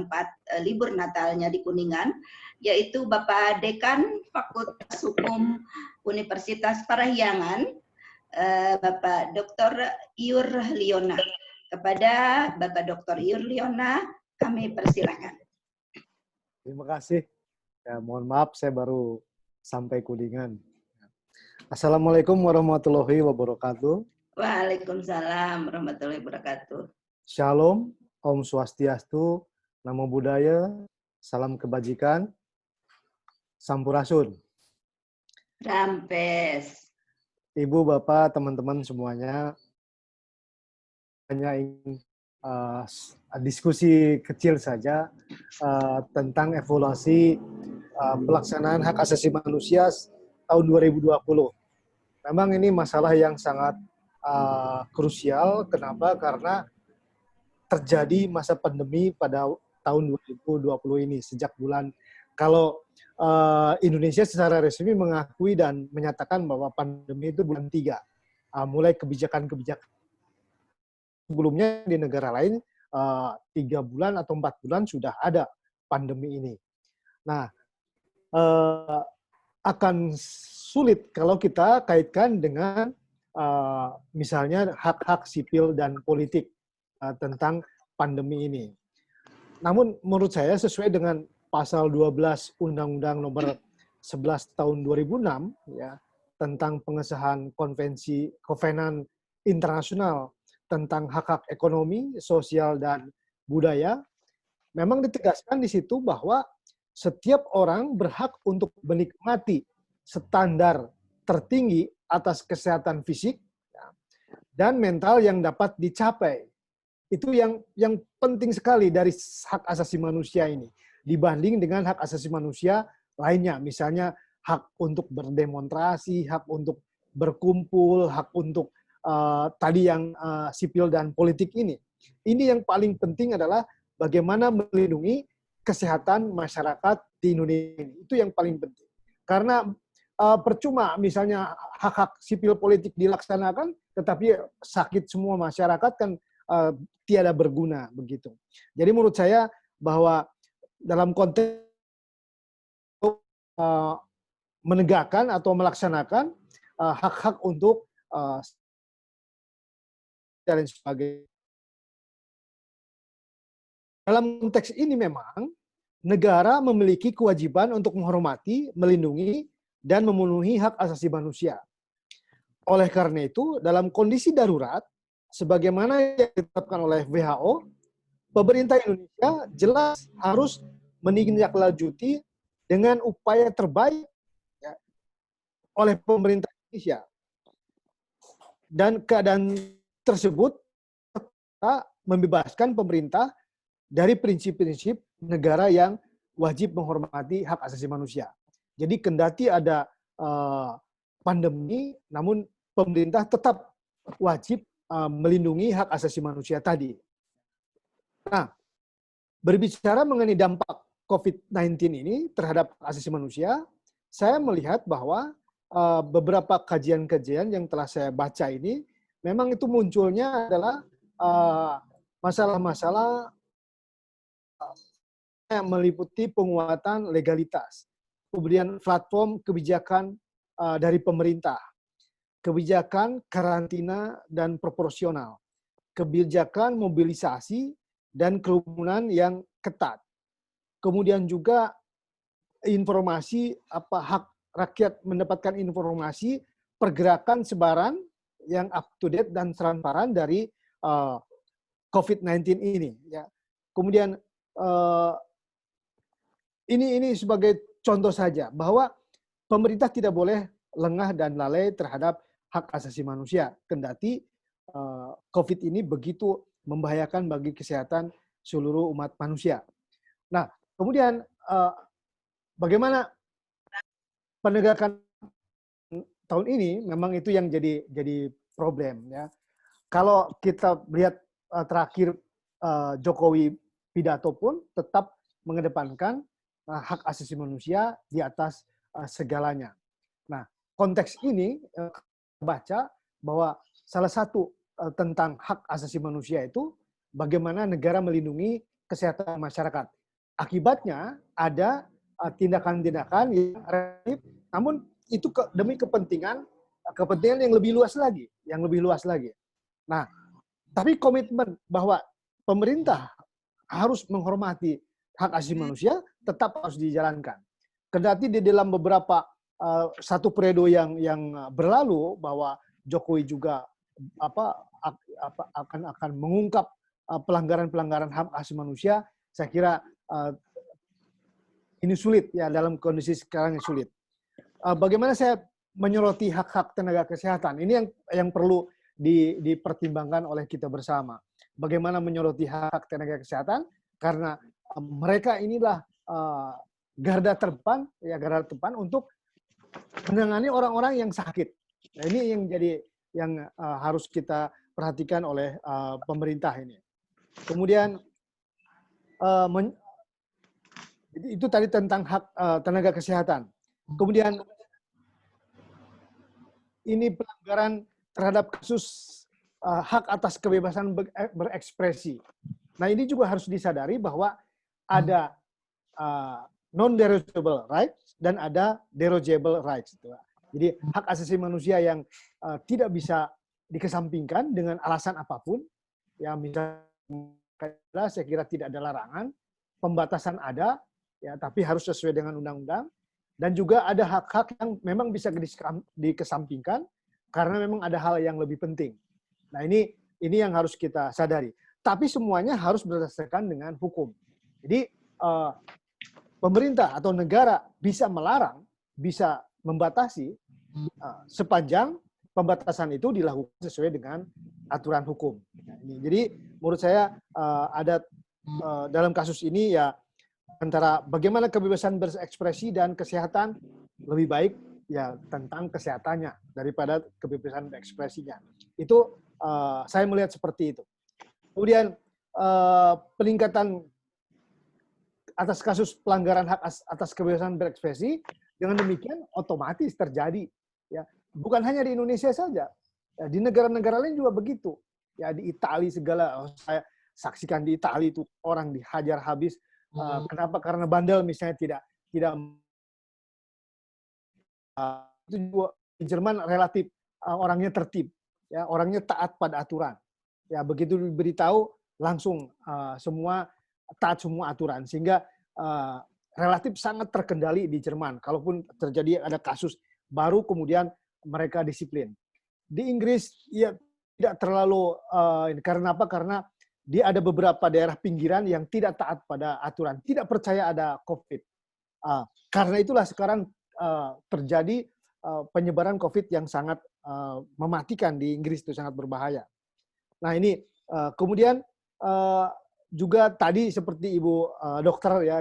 tempat libur Natalnya di Kuningan, yaitu Bapak Dekan Fakultas Hukum Universitas Parahyangan, Bapak Dr. Iur Liona. Kepada Bapak Dr. Iur Liona, kami persilakan. Terima kasih. Ya, mohon maaf saya baru sampai Kuningan. Assalamualaikum warahmatullahi wabarakatuh. Waalaikumsalam warahmatullahi wabarakatuh. Shalom, Om Swastiastu, Namo Buddhaya, salam kebajikan, Sampurasun. Rampes. Ibu, Bapak, teman-teman semuanya, hanya ingin diskusi kecil saja tentang evaluasi pelaksanaan hak asasi manusia tahun 2020. Memang ini masalah yang sangat krusial. Kenapa? Karena terjadi masa pandemi pada tahun 2020 ini. Sejak bulan, kalau Indonesia secara resmi mengakui dan menyatakan bahwa pandemi itu bulan 3. Mulai kebijakan-kebijakan sebelumnya di negara lain 3 bulan atau 4 bulan sudah ada pandemi ini. Nah, akan sulit kalau kita kaitkan dengan misalnya hak-hak sipil dan politik tentang pandemi ini. Namun menurut saya sesuai dengan pasal 12 Undang-Undang Nomor 11 Tahun 2006 ya, tentang pengesahan konvensi Kovenan Internasional tentang hak-hak ekonomi, sosial, dan budaya, memang ditegaskan di situ bahwa setiap orang berhak untuk menikmati standar tertinggi atas kesehatan fisik dan mental yang dapat dicapai. Itu yang penting sekali dari hak asasi manusia ini dibanding dengan hak asasi manusia lainnya, misalnya hak untuk berdemonstrasi, hak untuk berkumpul, hak untuk tadi yang sipil dan politik ini. Ini yang paling penting adalah bagaimana melindungi kesehatan masyarakat di Indonesia. Itu yang paling penting. Karena percuma misalnya hak-hak sipil politik dilaksanakan, tetapi sakit semua masyarakat kan tiada berguna begitu. Jadi menurut saya bahwa dalam konteks menegakkan atau melaksanakan hak-hak untuk dan sebagainya. Dalam konteks ini memang negara memiliki kewajiban untuk menghormati, melindungi, dan memenuhi hak asasi manusia. Oleh karena itu, dalam kondisi darurat, sebagaimana yang ditetapkan oleh WHO, pemerintah Indonesia jelas harus menindaklanjuti dengan upaya terbaik ya, oleh pemerintah Indonesia. Dan keadaan tersebut membebaskan pemerintah dari prinsip-prinsip negara yang wajib menghormati hak asasi manusia. Jadi kendati ada pandemi, namun pemerintah tetap wajib melindungi hak asasi manusia tadi. Nah, berbicara mengenai dampak COVID-19 ini terhadap hak asasi manusia, saya melihat bahwa beberapa kajian-kajian yang telah saya baca ini, memang itu munculnya adalah masalah-masalah yang meliputi penguatan legalitas, kemudian platform kebijakan dari pemerintah, kebijakan karantina dan proporsional, kebijakan mobilisasi dan kerumunan yang ketat, kemudian juga informasi hak rakyat mendapatkan informasi pergerakan sebaran yang up to date dan transparan dari COVID-19 ini. Ya. Kemudian ini sebagai contoh saja bahwa pemerintah tidak boleh lengah dan lalai terhadap hak asasi manusia. Kendati COVID ini begitu membahayakan bagi kesehatan seluruh umat manusia. Nah, kemudian bagaimana penegakan tahun ini memang itu yang jadi problem ya. Kalau kita lihat terakhir Jokowi pidato pun tetap mengedepankan hak asasi manusia di atas segalanya. Nah, konteks ini baca bahwa salah satu tentang hak asasi manusia itu bagaimana negara melindungi kesehatan masyarakat. Akibatnya ada tindakan-tindakan yang reaktif, namun itu demi kepentingan yang lebih luas lagi, Nah, tapi komitmen bahwa pemerintah harus menghormati hak asasi manusia tetap harus dijalankan. Kendati di dalam beberapa satu periode yang berlalu bahwa Jokowi juga akan mengungkap pelanggaran-pelanggaran hak asasi manusia, saya kira ini sulit ya dalam kondisi sekarang yang sulit. Bagaimana saya menyoroti hak-hak tenaga kesehatan? Ini yang perlu dipertimbangkan oleh kita bersama. Bagaimana menyoroti hak tenaga kesehatan? Karena mereka inilah garda terdepan untuk menangani orang-orang yang sakit. Nah, ini yang harus kita perhatikan oleh pemerintah ini. Kemudian itu tadi tentang hak tenaga kesehatan. Kemudian ini pelanggaran terhadap kasus hak atas kebebasan berekspresi. Nah, ini juga harus disadari bahwa ada non-derogable rights dan ada derogable rights. Jadi hak asasi manusia yang tidak bisa dikesampingkan dengan alasan apapun. Ya, misalnya saya kira tidak ada larangan, pembatasan ada, ya, tapi harus sesuai dengan undang-undang. Dan juga ada hak-hak yang memang bisa dikesampingkan karena memang ada hal yang lebih penting. Nah, ini yang harus kita sadari. Tapi semuanya harus berdasarkan dengan hukum. Jadi pemerintah atau negara bisa melarang, bisa membatasi sepanjang pembatasan itu dilakukan sesuai dengan aturan hukum. Nah, jadi menurut saya ada dalam kasus ini ya antara bagaimana kebebasan berekspresi dan kesehatan lebih baik ya tentang kesehatannya daripada kebebasan berekspresinya. Itu saya melihat seperti itu. Kemudian peningkatan atas kasus pelanggaran hak atas kebebasan berekspresi dengan demikian otomatis terjadi ya bukan hanya di Indonesia saja ya, di negara-negara lain juga begitu ya di Italia segala saya saksikan di Italia itu orang dihajar habis. Kenapa? Karena bandel misalnya tidak itu juga di Jerman relatif orangnya tertib ya orangnya taat pada aturan ya begitu diberitahu langsung semua taat semua aturan sehingga relatif sangat terkendali di Jerman kalaupun terjadi ada kasus baru kemudian mereka disiplin. Di Inggris ya tidak terlalu karena apa? Karena dia ada beberapa daerah pinggiran yang tidak taat pada aturan, tidak percaya ada COVID. Karena itulah sekarang terjadi penyebaran COVID yang sangat mematikan di Inggris, itu sangat berbahaya. Nah ini kemudian juga tadi seperti Ibu dokter ya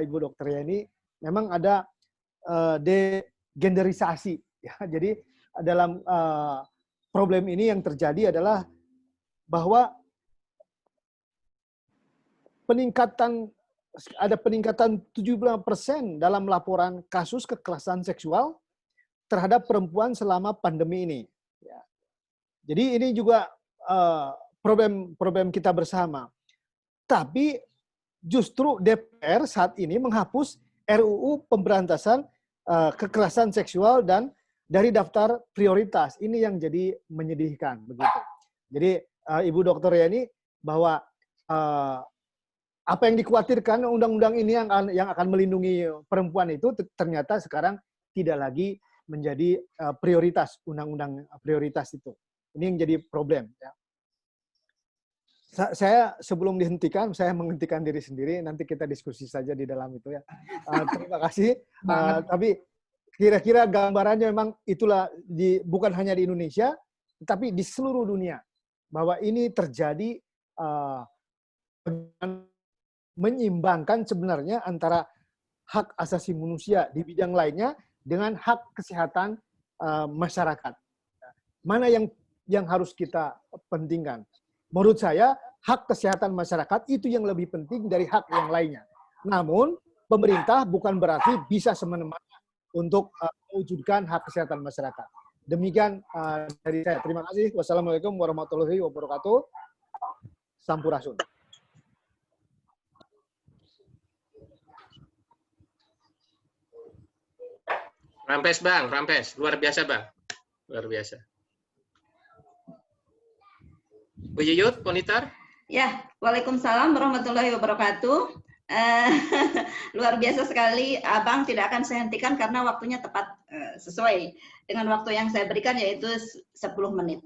ini memang ada degenderisasi. Ya. Jadi dalam problem ini yang terjadi adalah bahwa ada peningkatan 75% dalam laporan kasus kekerasan seksual terhadap perempuan selama pandemi ini. Ya. Jadi ini juga problem kita bersama. Tapi justru DPR saat ini menghapus RUU pemberantasan kekerasan seksual dan dari daftar prioritas. Ini yang jadi menyedihkan begitu. Jadi Ibu Dr. Yani bahwa apa yang dikhawatirkan undang-undang ini yang akan melindungi perempuan itu ternyata sekarang tidak lagi menjadi prioritas, undang-undang prioritas itu. Ini yang jadi problem. Ya. Saya sebelum dihentikan, saya menghentikan diri sendiri. Nanti kita diskusi saja di dalam itu ya. Terima kasih. Tapi kira-kira gambarannya memang itulah bukan hanya di Indonesia, tapi di seluruh dunia bahwa ini terjadi menyeimbangkan sebenarnya antara hak asasi manusia di bidang lainnya dengan hak kesehatan masyarakat. Mana yang harus kita pentingkan? Menurut saya, hak kesehatan masyarakat itu yang lebih penting dari hak yang lainnya. Namun, pemerintah bukan berarti bisa semena-mena untuk mewujudkan hak kesehatan masyarakat. Demikian dari saya. Terima kasih. Wassalamualaikum warahmatullahi wabarakatuh. Sampurasun. Rampes Bang, Rampes. Luar biasa Bang. Luar biasa. Bu Yuyut, Ponitar? Ya, Waalaikumsalam warahmatullahi wabarakatuh. Luar biasa sekali, Abang tidak akan saya hentikan karena waktunya tepat sesuai dengan waktu yang saya berikan yaitu 10 menit.